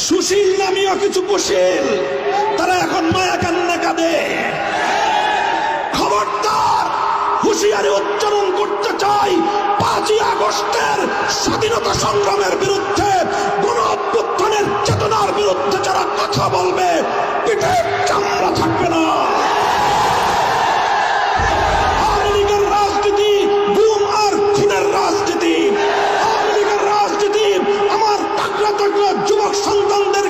সুশীল নামীয় কিছু কুশীল তারা এখন মায়া কান্না কাঁদে। খবরদার, হুঁশিয়ারি উচ্চারণ করতে চাই, 5ই আগস্টের স্বাধীনতা সংগ্রামের বিরুদ্ধে, গণ অভ্যুত্থানের চেতনার বিরুদ্ধে যারা কথা বলবে, পিঠের চামড়া থাকবে না। আওয়ামী লীগের রাজনীতি গুম আর খুনের রাজনীতি। আওয়ামী লীগের রাজনীতি আমার টাকরা টাকরা যুবক সন্তানদের